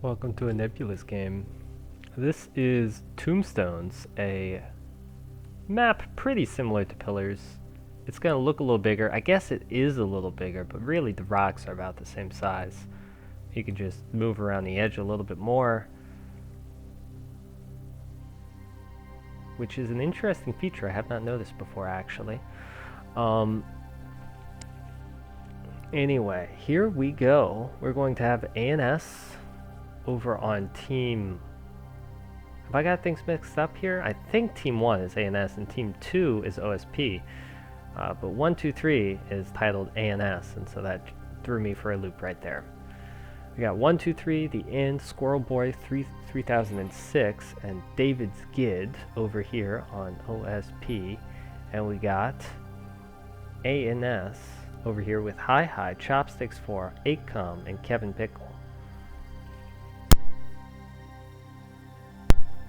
Welcome to a Nebulous game. This is Tombstones, a map pretty similar to Pillars. It's going to look a little bigger. I guess it is a little bigger, but really the rocks are about the same size. You can just move around the edge a little bit more, which is an interesting feature I have not noticed before actually. Anyway, here we go. We're going to have ANS over on team... Have I got things mixed up here? I think team 1 is ANS and team 2 is OSP. But 1, 2, 3 is titled ANS, and so that threw me for a loop right there. We got 1, 2, 3, the End, Squirrel Boy 3006, and David's Gid over here on OSP. And we got ANS over here with Hi, Chopsticks for Acom, and Kevin Pickle.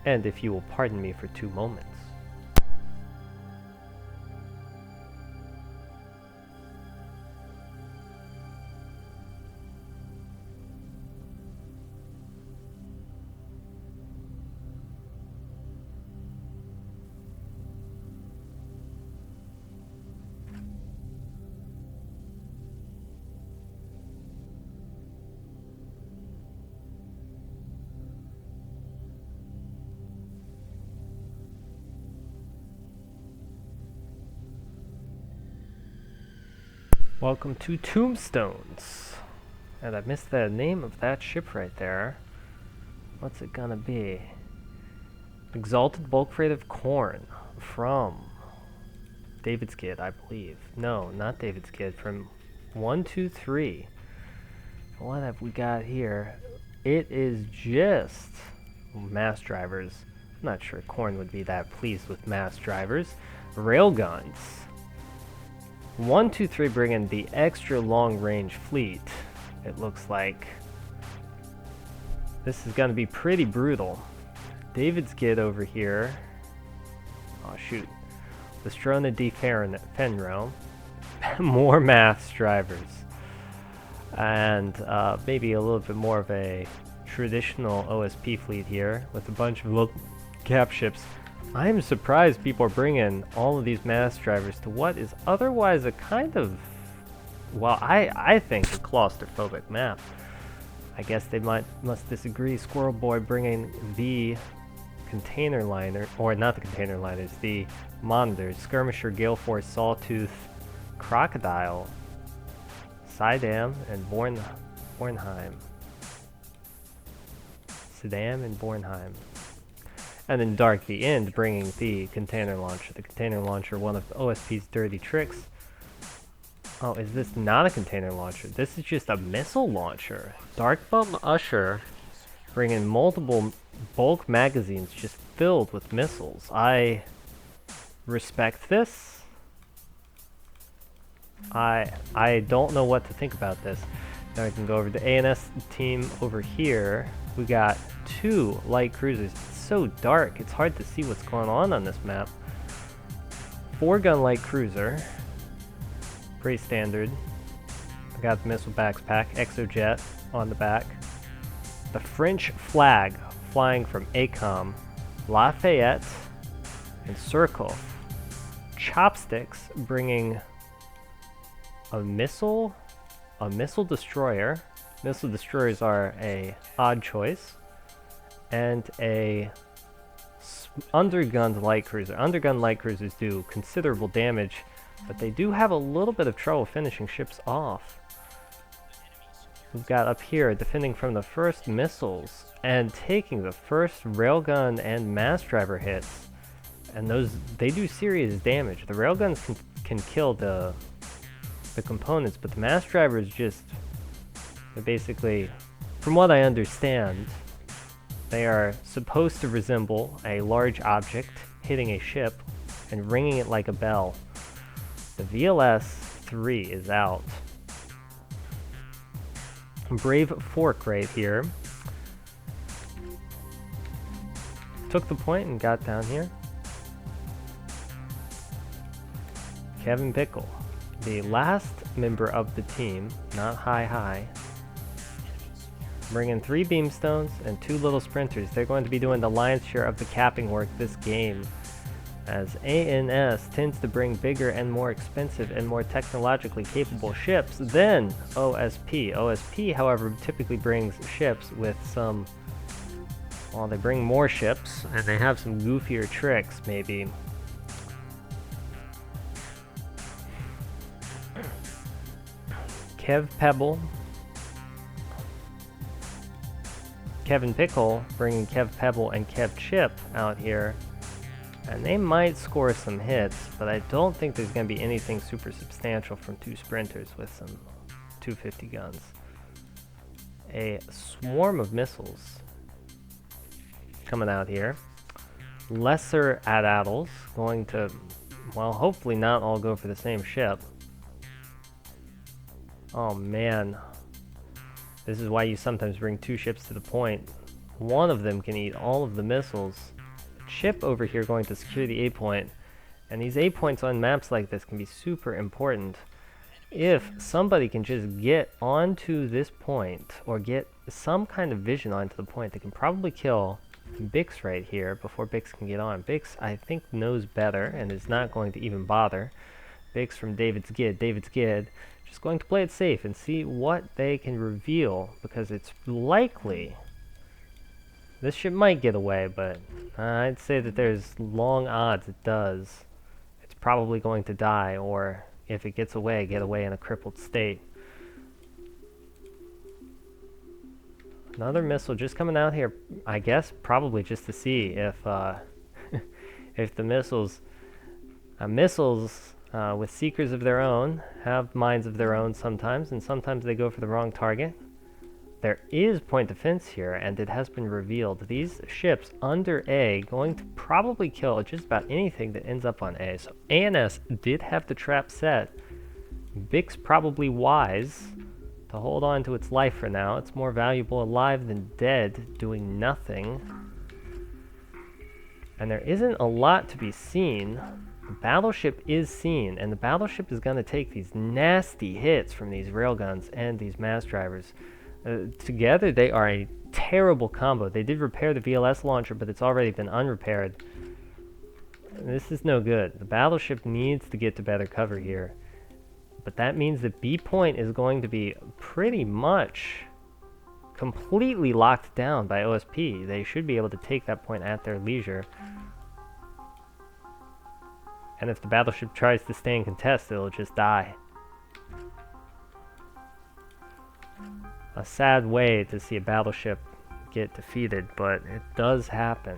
And if you will pardon me for 2 moments. Welcome to Tombstones. And I missed the name of that ship right there. What's it gonna be? Exalted Bulk Freight of Corn from David's Gid, I believe. No, not David's Gid. From 1, 2, 3. What have we got here? It is just mass drivers. I'm not sure Corn would be that pleased with mass drivers. Railguns. 1, 2, 3 bring in the extra long-range fleet. It looks like this is going to be pretty brutal. David's Gid over here. Oh shoot. Lestrona di Fenro. More maths drivers. And maybe a little bit more of a traditional OSP fleet here with a bunch of little cap ships. I am surprised people are bringing all of these mass drivers to what is otherwise a kind of, well, I think a claustrophobic map. I guess they must disagree. Squirrel Boy bringing the container liner, or not the container liners, the monitors. Skirmisher, Gale Force, Sawtooth, Crocodile, Sidam, and Bornheim. Sidam and Bornheim. And then Dark the End bringing the container launcher. The container launcher, one of OSP's dirty tricks. Oh, is this not a container launcher? This is just a missile launcher. Darkbum Usher bringing multiple bulk magazines just filled with missiles. I respect this. I don't know what to think about this. Now we can go over to the ANS team over here. We got 2 light cruisers. It's so dark, it's hard to see what's going on this map. 4-gun light cruiser. Pretty standard. We got the missile backpack, Exojet on the back. The French flag flying from Acom, Lafayette, and Surcouf. Chopsticks bringing a missile destroyer. Missile destroyers are a odd choice. And a undergunned light cruiser. Undergunned light cruisers do considerable damage, but they do have a little bit of trouble finishing ships off. We've got up here defending from the first missiles and taking the first railgun and mass driver hits. And those, they do serious damage. The railguns can kill the components, but the mass drivers just, they're basically, from what I understand, they are supposed to resemble a large object hitting a ship and ringing it like a bell. The VLS-3 is out. Brave Fork right here. Took the point and got down here. Kevin Pickle, the last member of the team, not Hi, Bring in 3 beamstones and 2 little sprinters. They're going to be doing the lion's share of the capping work this game, as ANS tends to bring bigger and more expensive and more technologically capable ships than OSP. OSP, however, typically brings ships with some... well, they bring more ships, and they have some goofier tricks, maybe. Kev Pebble. Kevin Pickle bringing Kev Pebble and Kev Chip out here. And they might score some hits, but I don't think there's going to be anything super substantial from 2 sprinters with some 250 guns. A swarm of missiles coming out here. Lesser AT-ATLs going to, well, hopefully not all go for the same ship. Oh man, this is why you sometimes bring 2 ships to the point. One of them can eat all of the missiles. The ship over here going to secure the A point, and these A points on maps like this can be super important. If somebody can just get onto this point, or get some kind of vision onto the point, they can probably kill Bix right here before Bix can get on. Bix, I think, knows better and is not going to even bother. Bix from David's Gid. David's Gid just going to play it safe and see what they can reveal, because it's likely this ship might get away, but I'd say that there's long odds it does. It's probably going to die, or if it gets away, get away in a crippled state. Another missile just coming out here, I guess probably just to see if if the missiles with seekers of their own have minds of their own sometimes, and sometimes they go for the wrong target. There is point defense here, and it has been revealed. These ships under A going to probably kill just about anything that ends up on A. So ANS did have the trap set. Bix probably wise to hold on to its life for now. It's more valuable alive than dead, doing nothing. And there isn't a lot to be seen. The battleship is seen, and the battleship is going to take these nasty hits from these railguns and these mass drivers. Together, they are a terrible combo. They did repair the VLS launcher, but it's already been unrepaired. This is no good. The battleship needs to get to better cover here. But that means that B point is going to be pretty much completely locked down by OSP. They should be able to take that point at their leisure. And if the battleship tries to stay in contest, it'll just die. A sad way to see a battleship get defeated, but it does happen.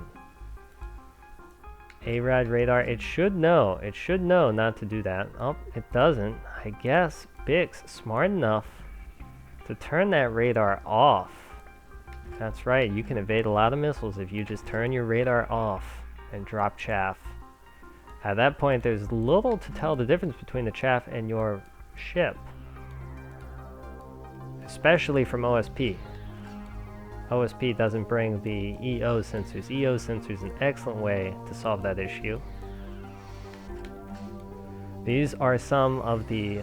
ARAD radar, it should know not to do that. Oh, it doesn't. I guess Bix smart enough to turn that radar off. That's right, you can evade a lot of missiles if you just turn your radar off and drop chaff. At that point, there's little to tell the difference between the chaff and your ship. Especially from OSP. OSP doesn't bring the EO sensors. EO sensors is an excellent way to solve that issue. These are some of the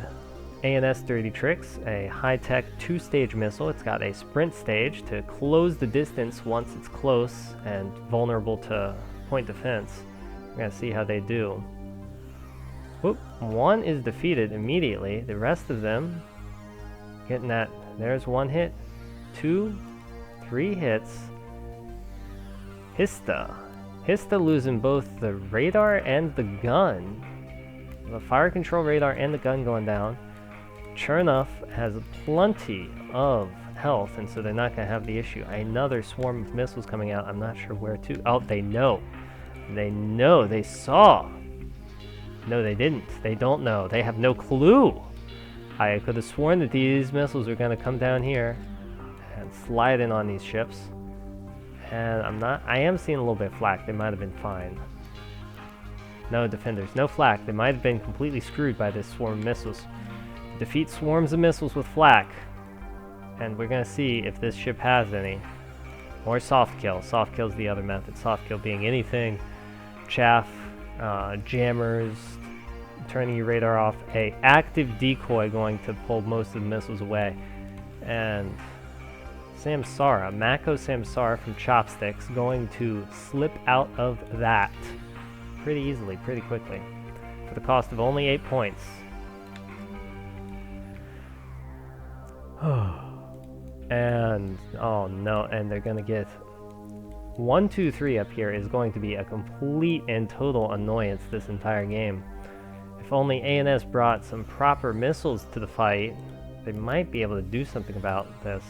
ANS dirty tricks. A high-tech 2-stage missile. It's got a sprint stage to close the distance once it's close and vulnerable to point defense. We're going to see how they do. Whoop, one is defeated immediately. The rest of them getting that. There's one hit, 2, 3 hits. Hista losing both the radar and the gun. The fire control radar and the gun going down. Chernoff has plenty of health, and so they're not going to have the issue. Another swarm of missiles coming out. I'm not sure where to. Oh, they know. They know. They saw. No, they didn't. They don't know. They have no clue. I could have sworn that these missiles were going to come down here and slide in on these ships. And I am seeing a little bit of flak. They might have been fine. No defenders, no flak. They might have been completely screwed by this swarm of missiles. Defeat swarms of missiles with flak. And we're going to see if this ship has any. Or soft kill. Soft kill is the other method. Soft kill being anything. Chaff, jammers, turning your radar off. A active decoy going to pull most of the missiles away. And Samsara, Mako Samsara from Chopsticks, going to slip out of that pretty easily, pretty quickly, for the cost of only 8 points. And, oh no, and they're gonna get 1, 2, 3 up here is going to be a complete and total annoyance this entire game. If only A&S brought some proper missiles to the fight, they might be able to do something about this.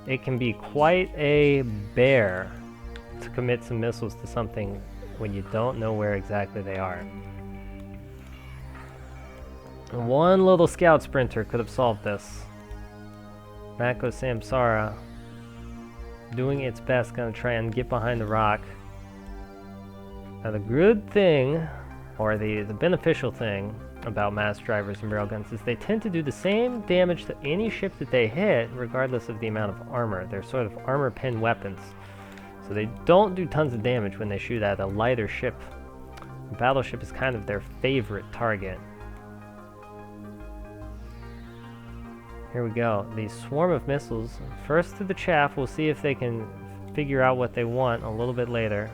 It can be quite a bear to commit some missiles to something when you don't know where exactly they are. And one little scout sprinter could have solved this. Mako Samsara doing its best, gonna try and get behind the rock. Now the good thing, or the beneficial thing about mass drivers and railguns is they tend to do the same damage to any ship that they hit, regardless of the amount of armor. They're sort of armor-pen weapons. So they don't do tons of damage when they shoot at a lighter ship. A battleship is kind of their favorite target. Here we go. The swarm of missiles. First to the chaff. We'll see if they can figure out what they want a little bit later.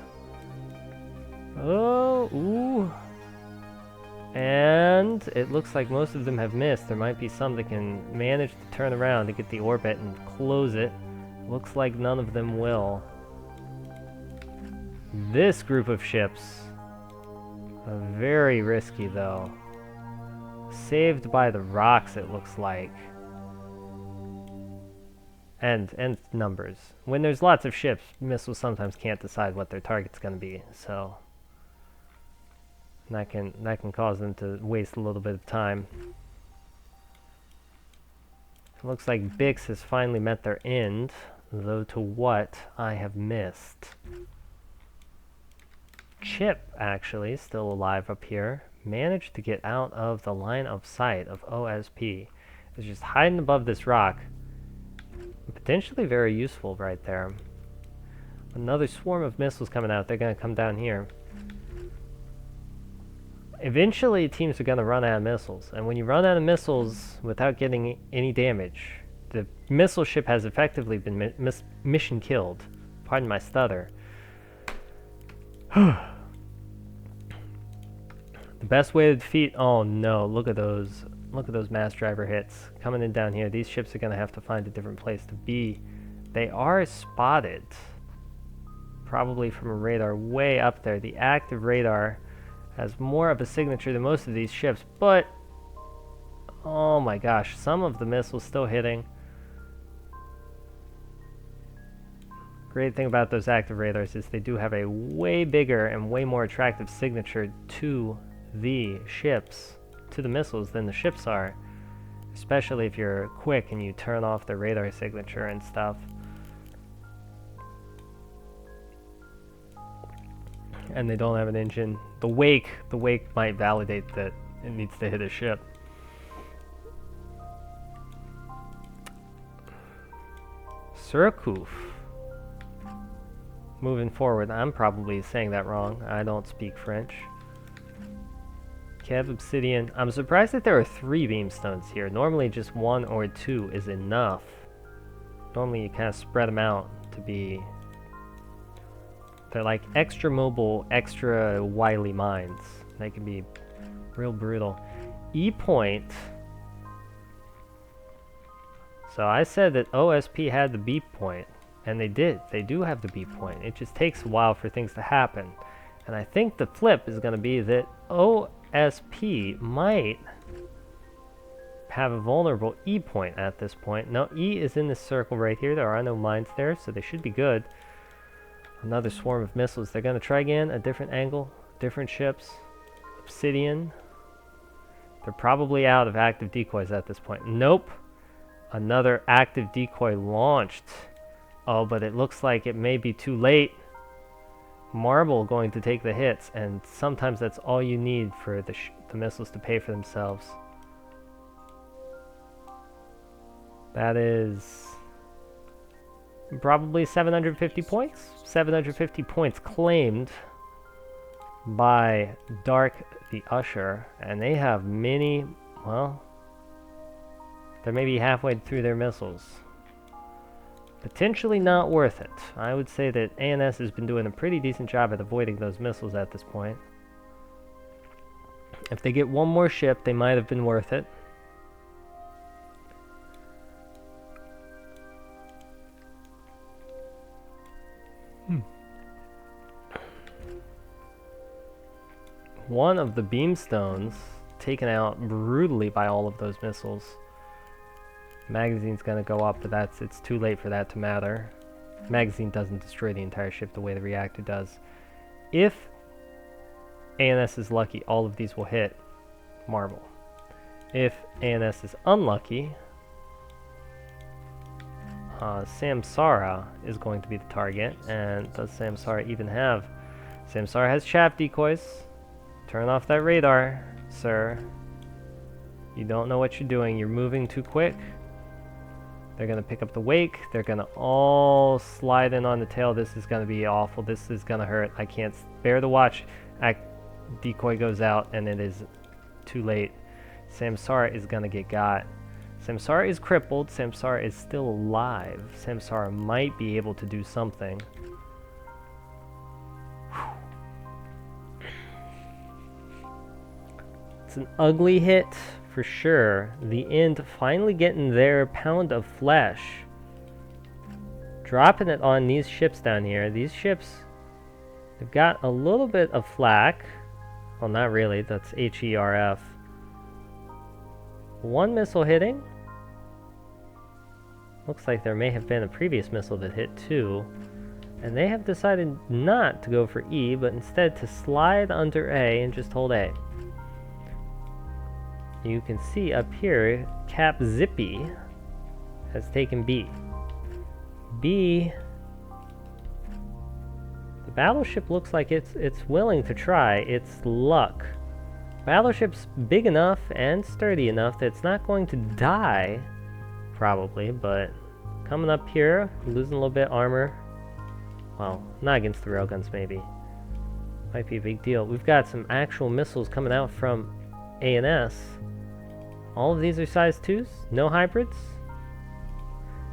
Oh, ooh. And it looks like most of them have missed. There might be some that can manage to turn around to get the orbit and close it. Looks like none of them will. This group of ships are very risky though. Saved by the rocks, it looks like. And numbers. When there's lots of ships, missiles sometimes can't decide what their target's going to be, so that can cause them to waste a little bit of time. It looks like Bix has finally met their end, though to what I have missed. Chip, actually, still alive up here, managed to get out of the line of sight of OSP. It's just hiding above this rock. Potentially very useful right there. Another swarm of missiles coming out. They're going to come down here. Eventually, teams are going to run out of missiles. And when you run out of missiles without getting any damage, the missile ship has effectively been mission killed. Pardon my stutter. The best way to defeat... Oh no, look at those. Look at those mass driver hits coming in down here. These ships are going to have to find a different place to be. They are spotted. Probably from a radar way up there. The active radar has more of a signature than most of these ships, but oh my gosh, some of the missiles still hitting. Great thing about those active radars is they do have a way bigger and way more attractive signature to the ships, to the missiles, than the ships are, especially if you're quick and you turn off the radar signature and stuff. And they don't have an engine. The wake might validate that it needs to hit a ship. Surcouf. Moving forward, I'm probably saying that wrong. I don't speak French. Kev Obsidian. I'm surprised that there are 3 beamstones here. Normally just 1 or 2 is enough. Normally you kind of spread them out to be... They're like extra mobile, extra wily mines. They can be real brutal. E-point. So I said that OSP had the B point. And they did. They do have the B point. It just takes a while for things to happen. And I think the flip is going to be that OSP might have a vulnerable E point at this point. No, E is in this circle right here. There are no mines there, so they should be good. Another swarm of missiles. They're going to try again, a different angle, different ships. Obsidian. They're probably out of active decoys at this point. Nope. Another active decoy launched. Oh, but it looks like it may be too late. Marble going to take the hits, and sometimes that's all you need for the missiles to pay for themselves. That is probably 750 points. 750 points claimed by Dark the Usher, and they have many, well, they're maybe halfway through their missiles. Potentially not worth it. I would say that ANS has been doing a pretty decent job at avoiding those missiles at this point. If they get one more ship, they might have been worth it. One of the beamstones taken out brutally by all of those missiles. Magazine's gonna go up, but it's too late for that to matter. Magazine doesn't destroy the entire ship the way the reactor does. If ANS is lucky, all of these will hit Marble. If ANS is unlucky, Samsara is going to be the target. And does Samsara even have... Samsara has chaff decoys. Turn off that radar, sir. You don't know what you're doing. You're moving too quick. They're going to pick up the wake. They're going to all slide in on the tail. This is going to be awful. This is going to hurt. I can't bear to watch. Decoy goes out, and it is too late. Samsara is going to get got. Samsara is crippled. Samsara is still alive. Samsara might be able to do something. It's an ugly hit for sure. The end finally getting their pound of flesh. Dropping it on these ships down here. These ships, they've got a little bit of flak. Well, not really. That's HERF. One missile hitting. Looks like there may have been a previous missile that hit too. And they have decided not to go for E, but instead to slide under A and just hold A. You can see up here, Cap Zippy has taken B. B, the battleship looks like it's willing to try its luck. Battleship's big enough and sturdy enough that it's not going to die, probably, but coming up here, losing a little bit armor. Well, not against the railguns maybe. Might be a big deal. We've got some actual missiles coming out from ANS. All of these are size 2s? No hybrids?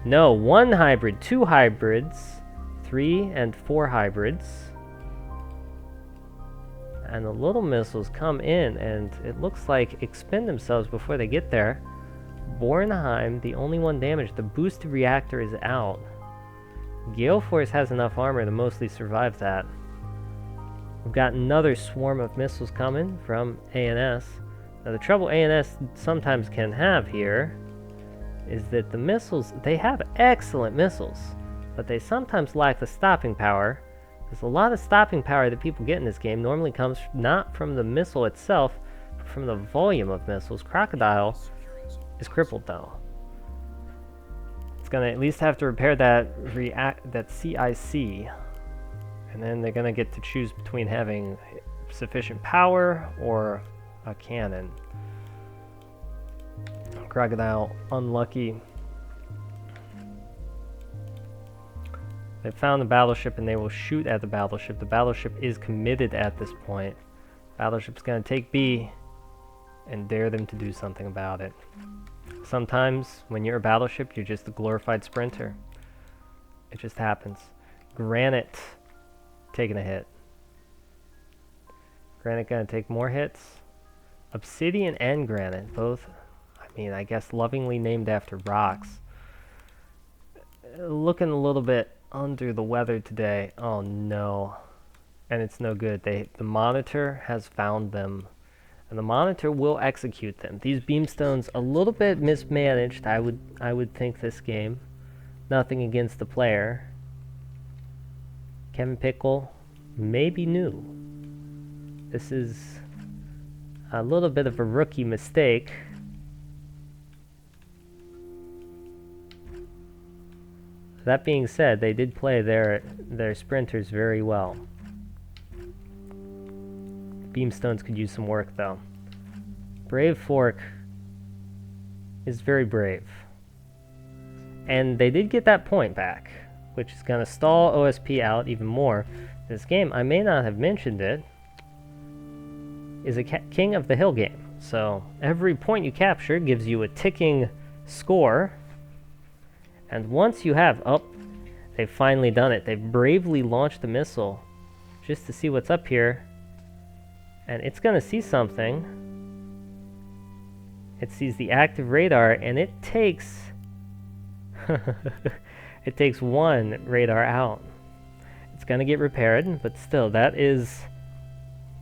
No, 1 hybrid, 2 hybrids, 3 and 4 hybrids. And the little missiles come in and it looks like expend themselves before they get there. Bornheim, the only one damaged. The boosted reactor is out. Gale Force has enough armor to mostly survive that. We've got another swarm of missiles coming from ANS. Now the trouble ANS sometimes can have here is that the missiles, they have excellent missiles, but they sometimes lack the stopping power. There's a lot of stopping power that people get in this game normally comes not from the missile itself, but from the volume of missiles. Crocodile is crippled though. It's gonna at least have to repair that CIC, and then they're gonna get to choose between having sufficient power or a cannon. Crocodile, unlucky. They found the battleship and they will shoot at the battleship. The battleship is committed at this point. Battleship's gonna take B and dare them to do something about it. Sometimes when you're a battleship, you're just a glorified sprinter. It just happens. Granite taking a hit. Granite gonna take more hits. Obsidian and granite, both, I mean, I guess lovingly named after rocks. Looking a little bit under the weather today. Oh no. And it's no good. The monitor has found them. And the monitor will execute them. These beamstones a little bit mismanaged, I would think, this game. Nothing against the player. Kevin Pickle may be new. This is a little bit of a rookie mistake. That being said, they did play their sprinters very well. Beamstones could use some work though. Brave Fork is very brave. And they did get that point back, which is going to stall OSP out even more. This game, I may not have mentioned it, is a King of the Hill game. So every point you capture gives you a ticking score. And once you have, oh, They've finally done it. They've bravely launched a missile just to see what's up here. And it's going to see something. It sees the active radar, and it takes... it takes one radar out. It's going to get repaired, but still, that is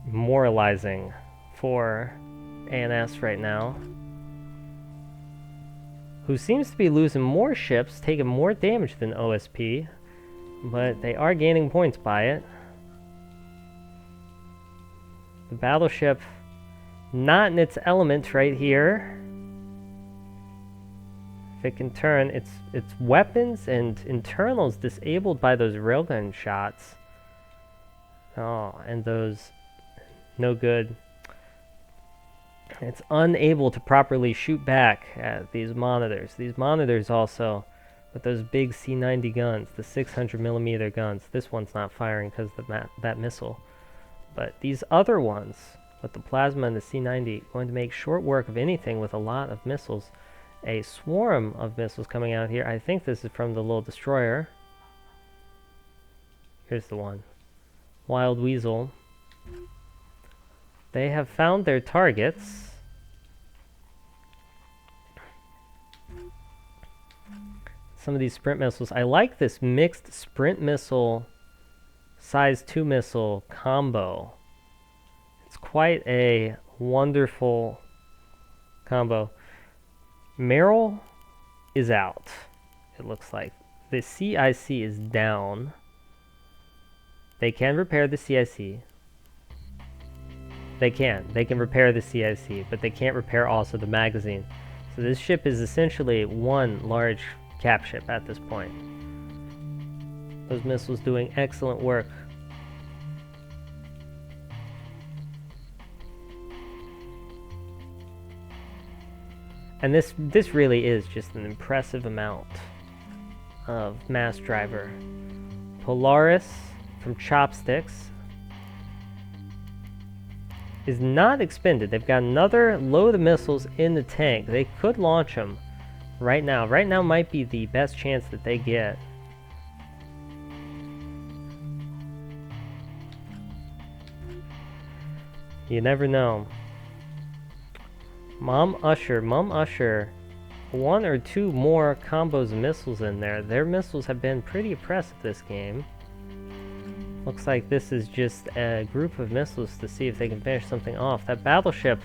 moralizing for ANS right now, who seems to be losing more ships, taking more damage than OSP, but they are gaining points by it. The battleship not in its element right here. If it can turn, its weapons and internals disabled by those railgun shots. Oh, and those no good. It's unable to properly shoot back at these monitors. These monitors also, with those big C-90 guns, the 600mm guns. This one's not firing because of that missile. But these other ones, with the plasma and the C-90, going to make short work of anything with a lot of missiles. A swarm of missiles coming out here. I think this is from the little destroyer. Here's the one. Wild Weasel. They have found their targets. Some of these sprint missiles. I like this mixed sprint missile, size 2 missile combo. It's quite a wonderful combo. Merrill is out, it looks like. The CIC is down. They can repair the CIC. They can repair the CIC, but they can't repair also the magazine. So this ship is essentially one large cap ship at this point. Those missiles doing excellent work. And this really is just an impressive amount of mass driver. Polaris from Chopsticks is not expended. They've got another load of missiles in the tank. They could launch them right now. Right now might be the best chance that they get. You never know. Mom Usher, one or two more combos of missiles in there. Their missiles have been pretty oppressive this game. Looks like this is just a group of missiles to see if they can finish something off. That battleship,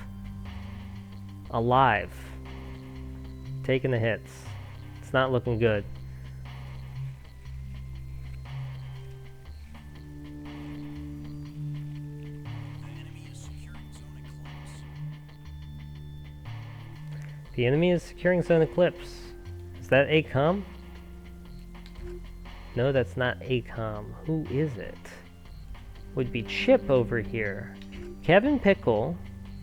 alive, taking the hits. It's not looking good. The enemy is securing Zone Eclipse. Is that ACOM? No, that's not ACOM. Who is it? Would be Chip over here. Kevin Pickle,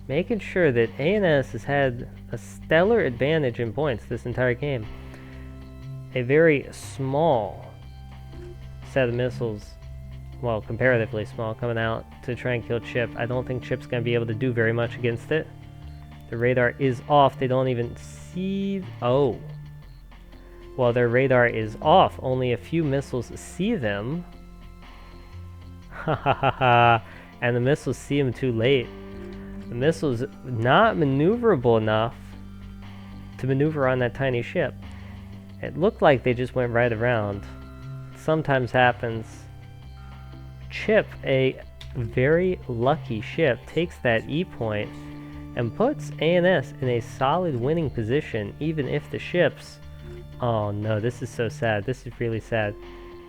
making sure that ANS has had a stellar advantage in points this entire game. A very small set of missiles, well, comparatively small, coming out to try and kill Chip. I don't think Chip's going to be able to do very much against it. The radar is off. They don't even see... Oh. Well, their radar is off. Only a few missiles see them. Ha ha ha ha. And the missiles see them too late. The missile's not maneuverable enough to maneuver on that tiny ship. It looked like they just went right around. Sometimes happens. Chip, a very lucky ship, takes that E point and puts ANS in a solid winning position, even if the ships... Oh no, this is so sad. This is really sad.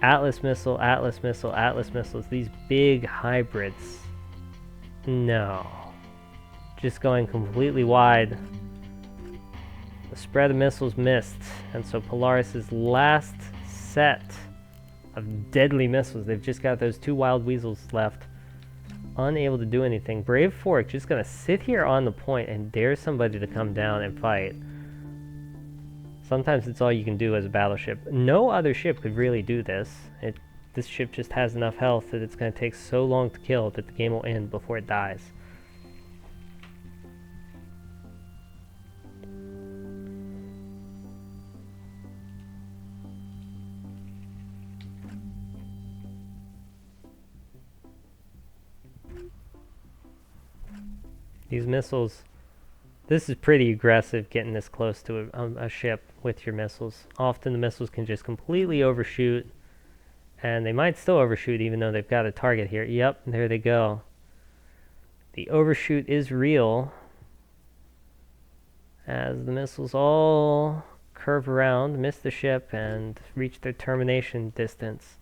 Atlas missile, Atlas missile, Atlas missiles. These big hybrids. No. Just going completely wide. The spread of missiles missed. And so Polaris's last set of deadly missiles. They've just got those two wild weasels left. Unable to do anything. Brave Fork just gonna sit here on the point and dare somebody to come down and fight. Sometimes it's all you can do as a battleship. No other ship could really do this. This ship just has enough health that it's gonna take so long to kill that the game will end before it dies. These missiles... This is pretty aggressive, getting this close to a ship with your missiles. Often the missiles can just completely overshoot, and they might still overshoot even though they've got a target here. Yep, there they go. The overshoot is real, as the missiles all curve around, miss the ship, and reach their termination distance.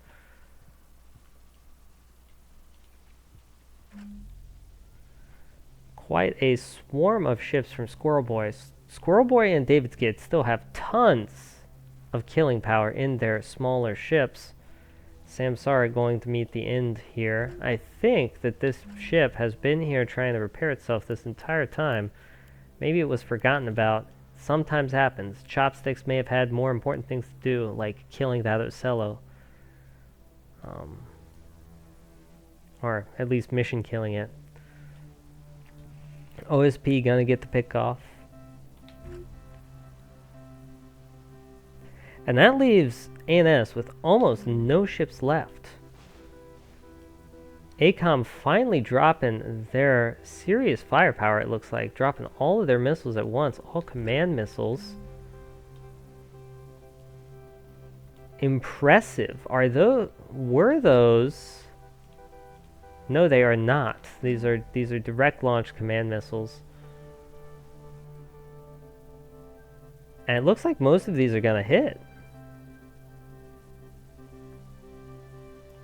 Quite a swarm of ships from Squirrel Boy. Squirrel Boy and David's Kid still have tons of killing power in their smaller ships. Samsara going to meet the end here. I think that this ship has been here trying to repair itself this entire time. Maybe it was forgotten about. Sometimes happens. Chopsticks may have had more important things to do, like killing that Ocello. Or at least mission killing it. OSP gonna get the pick off. And that leaves ANS with almost no ships left. ACOM finally dropping their serious firepower, it looks like. Dropping all of their missiles at once. All command missiles. Impressive. Were those... No, they are not. These are direct launch command missiles. And it looks like most of these are gonna hit.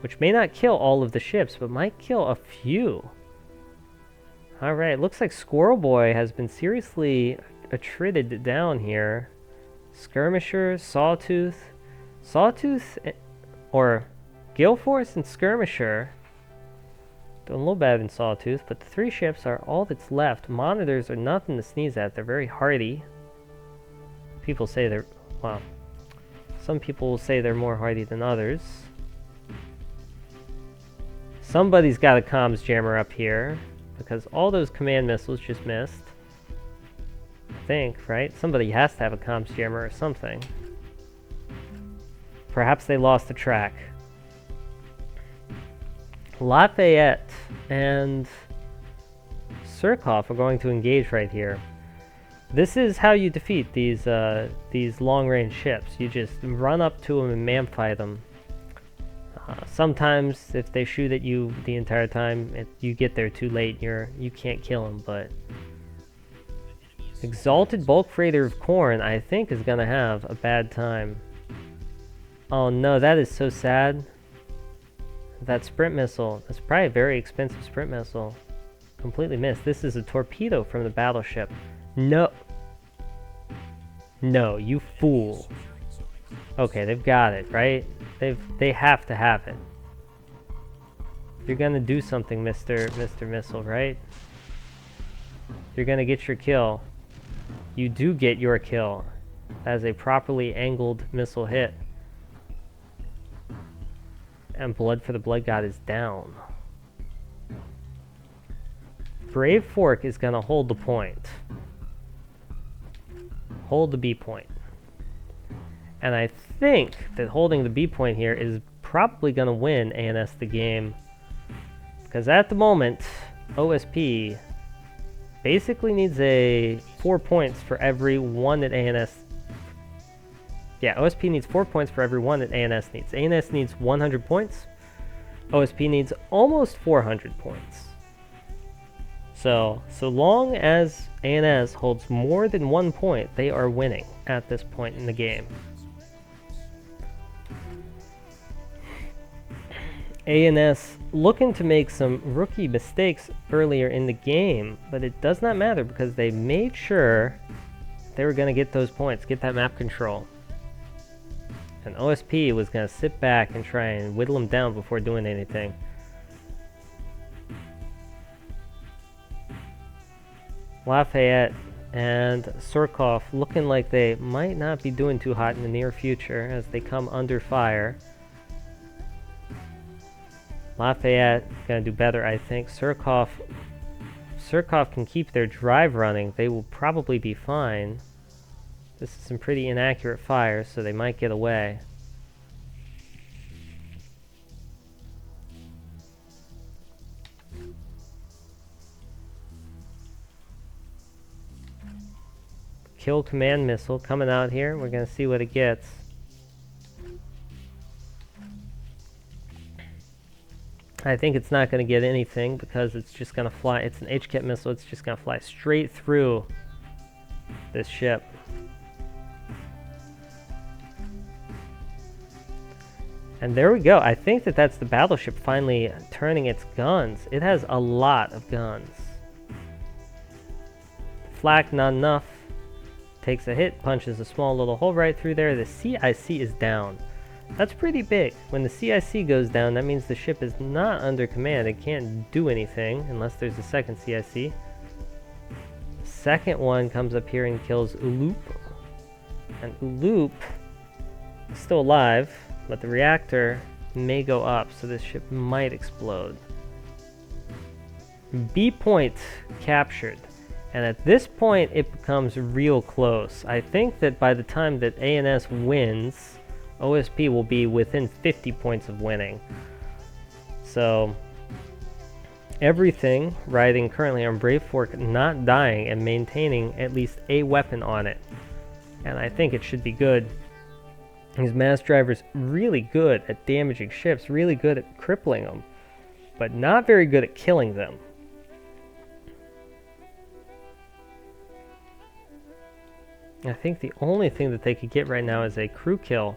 Which may not kill all of the ships, but might kill a few. Alright, looks like Squirrel Boy has been seriously attrited down here. Skirmisher, Sawtooth, or Gale Force and Skirmisher. Doing a little better than Sawtooth, but the 3 ships are all that's left. Monitors are nothing to sneeze at. They're very hardy. People say they're... well, some people will say they're more hardy than others. Somebody's got a comms jammer up here, because all those command missiles just missed. I think, right? Somebody has to have a comms jammer or something. Perhaps they lost the track. Lafayette and Surkov are going to engage right here. This is how you defeat these long-range ships. You just run up to them and man-fight them. Sometimes, if they shoot at you the entire time, you get there too late. You can't kill them. But Exalted Bulk Freighter of Corn, I think, is gonna have a bad time. Oh no, that is so sad. That sprint missile, that's probably a very expensive sprint missile. Completely missed. This is a torpedo from the battleship. No. No, you fool. Okay, they've got it, right? They have to have it. You're gonna do something, Mr. Missile, right? You're gonna get your kill. You do get your kill. As a properly angled missile hit. And Blood for the Blood God is down. Brave Fork is going to hold the point. Hold the B point. And I think that holding the B point here is probably going to win ANS the game. Because at the moment, OSP basically needs a 4 points for every one that ANS... Yeah, OSP needs 4 points for every one that ANS needs. ANS needs 100 points. OSP needs almost 400 points. So long as ANS holds more than 1 point, they are winning at this point in the game. ANS looking to make some rookie mistakes earlier in the game, but it does not matter because they made sure they were going to get those points, get that map control. And OSP was going to sit back and try and whittle them down before doing anything. Lafayette and Surkov looking like they might not be doing too hot in the near future as they come under fire. Lafayette going to do better, I think. Surkov can keep their drive running. They will probably be fine. This is some pretty inaccurate fire, so they might get away. kill command missile coming out here. We're going to see what it gets. I think it's not going to get anything because it's just going to fly. It's an HCAT missile. It's just going to fly straight through this ship. And there we go. I think that that's the battleship finally turning its guns. It has a lot of guns. Flak, not enough. Takes a hit, punches a small little hole right through there. The CIC is down. That's pretty big. When the CIC goes down, that means the ship is not under command. It can't do anything unless there's a second CIC. The second one comes up here and kills Uloop. And Uloop is still alive, but the reactor may go up, so this ship might explode. B point captured. And at this point, it becomes real close. I think that by the time that ANS wins, OSP will be within 50 points of winning. So, everything riding currently on Brave Fork not dying and maintaining at least a weapon on it. And I think it should be good. These mass drivers really good at damaging ships, really good at crippling them, but not very good at killing them. I think the only thing that they could get right now is a crew kill.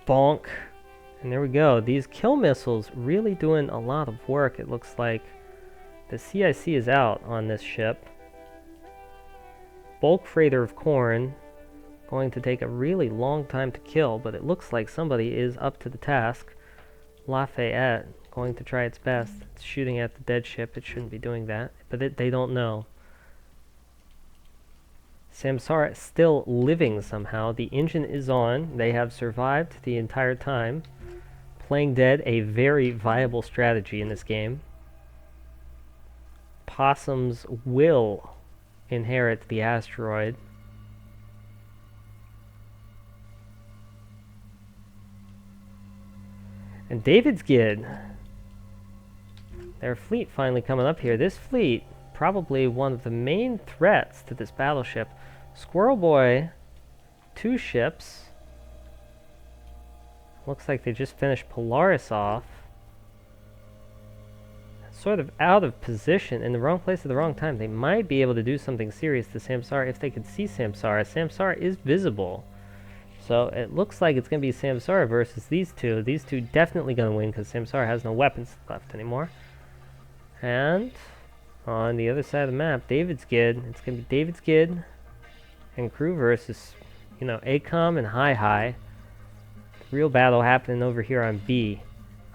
Bonk. And there we go. These kill missiles really doing a lot of work. It looks like the CIC is out on this ship. Bulk freighter of corn. Going to take a really long time to kill, but it looks like somebody is up to the task. Lafayette going to try its best. It's shooting at the dead ship. It shouldn't be doing that, but they don't know. Samsara still living somehow. The engine is on. They have survived the entire time. Playing dead, a very viable strategy in this game. Possums will inherit the asteroid. And David's Gid. Their fleet finally coming up here. This fleet, probably one of the main threats to this battleship. Squirrel Boy, 2 ships. Looks like they just finished Polaris off. Sort of out of position, in the wrong place at the wrong time. They might be able to do something serious to Samsara if they could see Samsara. Samsara is visible. So it looks like it's going to be Samsara versus these two. These two definitely going to win because Samsara has no weapons left anymore. And on the other side of the map, David's Gid. It's going to be David's Gid and crew versus, you know, ACOM and Hi-Hi. Real battle happening over here on B.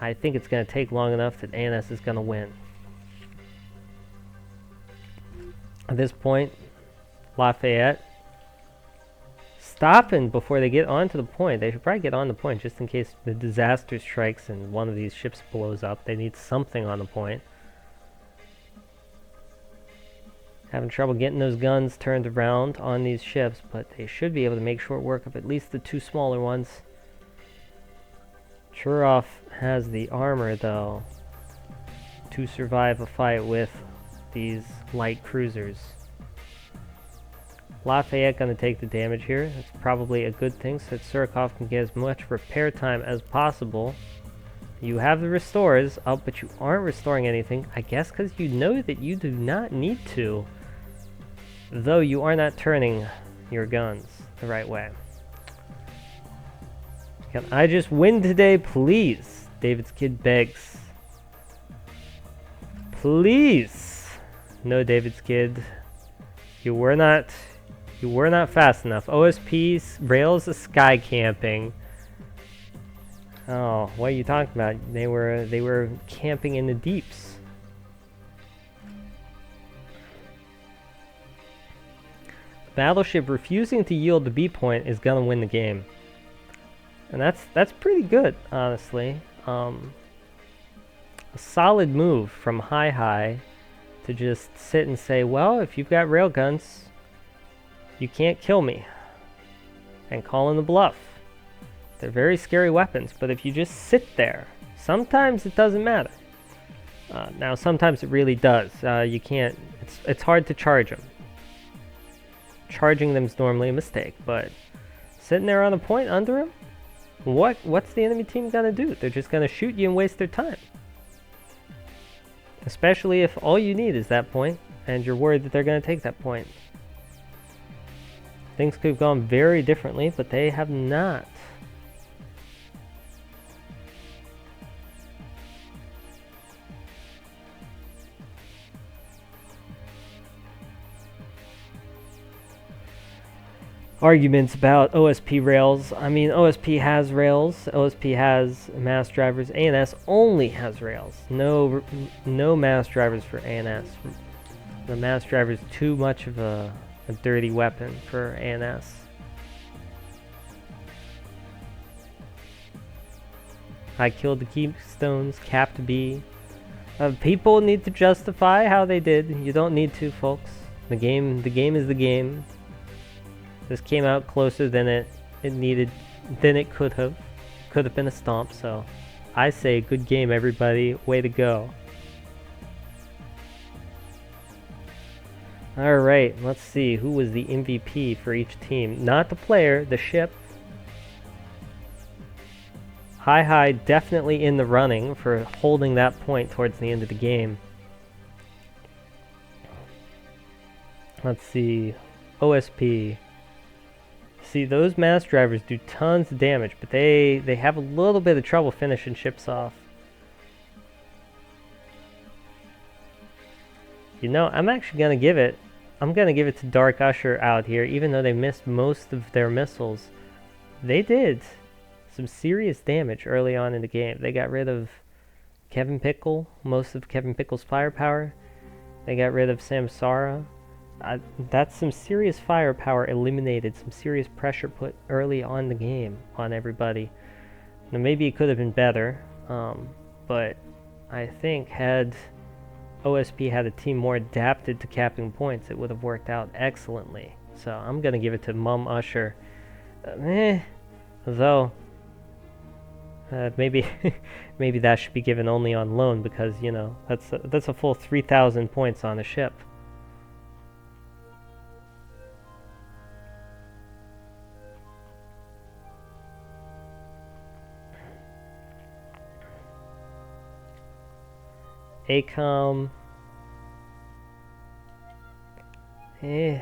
I think it's going to take long enough that ANS is going to win. At this point, Lafayette stopping before they get onto the point. They should probably get on the point just in case the disaster strikes and one of these ships blows up. They need something on the point. Having trouble getting those guns turned around on these ships, but they should be able to make short work of at least the 2 smaller ones. Churov has the armor, though, to survive a fight with these light cruisers. Lafayette going to take the damage here. That's probably a good thing so that Surikov can get as much repair time as possible. You have the restores up, but you aren't restoring anything. I guess because you know that you do not need to. Though you are not turning your guns the right way. Can I just win today, please? David's Kid begs. Please. No, David's Kid. You were not fast enough. OSP's rails is sky camping. Oh, what are you talking about? They were camping in the deeps. Battleship refusing to yield the B point is gonna win the game. And that's pretty good, honestly. A solid move from Hi-Hi to just sit and say, well, if you've got railguns, you can't kill me. And call in the bluff. They're very scary weapons, but if you just sit there, sometimes it doesn't matter. Now, sometimes it really does. You can't, it's hard to charge them. charging them is normally a mistake, but sitting there on a point under him, what's the enemy team gonna do? They're just gonna shoot you and waste their time. Especially if all you need is that point, and you're worried that they're gonna take that point. Things could have gone very differently, but they have not. Arguments about OSP rails. I mean, OSP has rails. OSP has mass drivers. ANS only has rails. No mass drivers for ANS. The mass driver is too much of a dirty weapon for ANS. I killed the keystones. Capped B. People need to justify how they did. You don't need to, folks. The game is the game. This came out closer than it could have. Could have been a stomp, so I say good game, everybody. Way to go. Alright, let's see. Who was the MVP for each team? Not the player, the ship. Hi definitely in the running for holding that point towards the end of the game. Let's see. OSP. See, those mass drivers do tons of damage, but they have a little bit of trouble finishing ships off. You know, I'm actually gonna give it to Dark Usher out here, even though they missed most of their missiles. They did some serious damage early on in the game. They got rid of Kevin Pickle, most of Kevin Pickle's firepower. They got rid of Samsara. That's some serious firepower eliminated, some serious pressure put early on the game on everybody. Now maybe it could have been better, but I think had OSP had a team more adapted to capping points, it would have worked out excellently. So I'm going to give it to Mum Usher. Though, maybe maybe that should be given only on loan, because, you know, that's a full 3,000 points on a ship. ACOM. And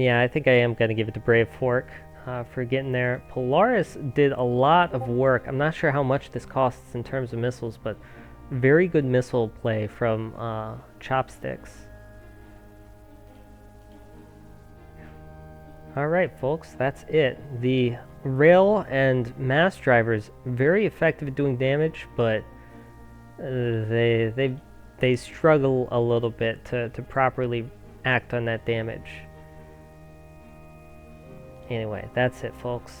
yeah, I think I am going to give it to Brave Fork for getting there. Polaris did a lot of work. I'm not sure how much this costs in terms of missiles, but very good missile play from Chopsticks. Alright folks, that's it. The rail and mass drivers, very effective at doing damage, but they struggle a little bit to properly act on that damage. Anyway, that's it folks.